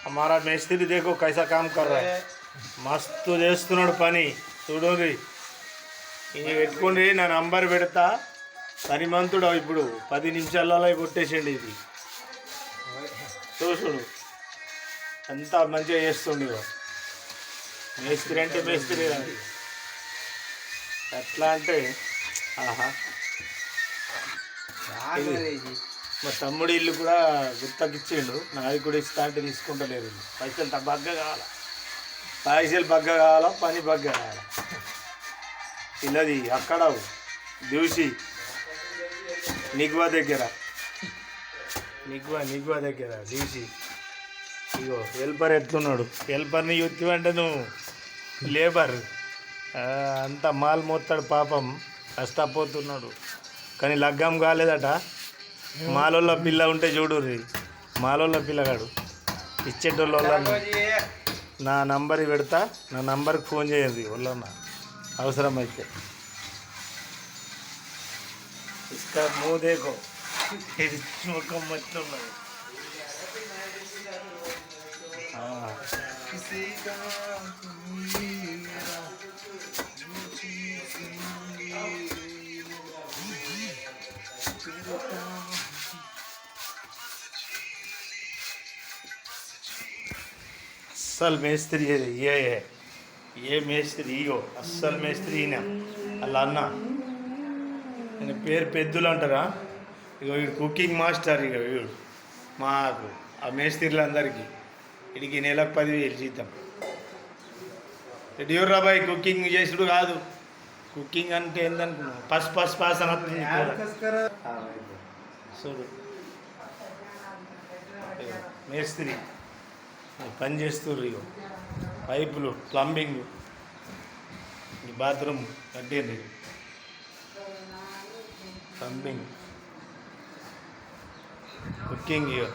हमारा मिस्त्री देखो कैसा काम कर रहा है మస్తు చేస్తున్నాడు పని చూడండి ఇది పెట్టుకోండి నా నంబర్ పెడతా పనిమంతుడు ఇప్పుడు 10 నిమిషాలలో కొట్టేసండి ఇది చూసుడు అంతా మంచిగా చేస్తుండు మేస్త్రి అంటే మేస్త్రి ఎట్లా అంటే ఆహా మా తమ్ముడి ఇల్లు కూడా గుత్తకిచ్చిండు నాది కూడా ఇస్తా అంటే తీసుకుంటలేదు పైసలు బగ్గ కావాలా పైసలు బగ్గ కావాలా పని బగ్గ కావాలా ఇల్లది అక్కడ దివసి నిగ్వా దగ్గర నిగ్వా దగ్గర దివసి ఇగో హెల్పర్ ఎట్లున్నాడు హెల్పర్ని యుత్తివంటే నువ్వు లేబర్ అంతా మాల్ మోస్తాడు పాపం కష్టపోతున్నాడు కానీ లగ్గం కాలేదట మాలోళ్ళ పిల్ల ఉంటే చూడుర్రి మాలోళ్ళ పిల్లగాడు ఇచ్చేటోళ్ళ నా నంబర్ పెడతా నా నంబర్కి ఫోన్ చేయండి వాళ్ళన్న అవసరమైతే ఇస్కా ముँह देखो ఇది ముఖం మట్టున్నది అస్సలు మేస్త్రి ఏ మేస్త్రి ఇగో అస్సలు మేస్త్రి ఈయన అలా అన్న ఆయన పేరు పెద్దులు అంటారా ఇగో వీడు కుకింగ్ మాస్టర్ ఇక వీడు మాకు ఆ మేస్త్రీలందరికీ వీడికి నెలకు 10,000 జీతం ఎడియూర్రా బాయ్ కుకింగ్ చేసుడు కాదు కుకింగ్ అంటే ఏందనుకున్నావు పస్ అని వస్తుంది చూడు మేస్త్రి పని చేస్తుర్రు ఇగో పైపులు ప్లంబింగ్ ఈ బాత్రూమ్ కట్టేది ప్లంబింగ్ కుకింగ్ ఇగో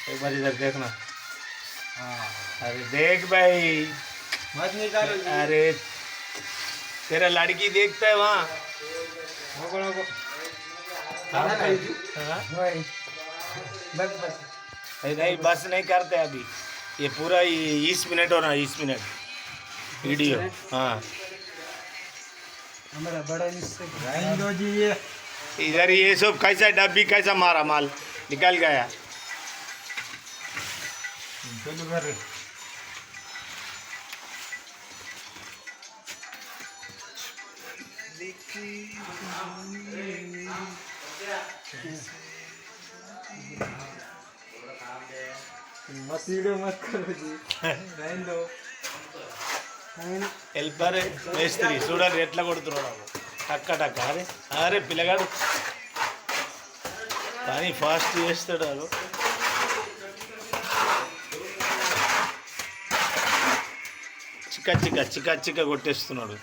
एक बार इधर देखना अरे देख भाई मत निकालो अरे तेरा लड़की देखता है वहाँ नहीं बस नहीं करते अभी ये पूरा 20 मिनट होना 20 मिनट वीडियो हाँ हमारा बड़ा इधर ये सब कैसा डब्बी कैसा मारा माल निकल गया चलो घर मत करो जी रहने दो హెల్పర్ మేస్త్రి చూడండి ఎట్లా కొడుతున్నాడు టక్క టక్క అరే పిల్లగాడు పని ఫాస్ట్ చేస్తాడు అదో చిక్క కొట్టేస్తున్నాడు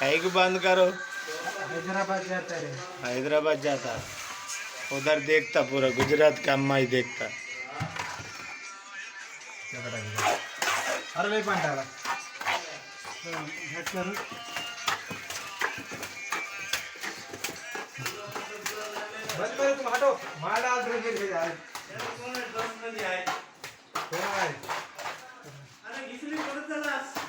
कहीं को बंद करो हैदराबाद जाता उधर देखता पूरा गुजरात का अम्मा ही देखता अरे बंद करो तुम हटो मार डाल अरे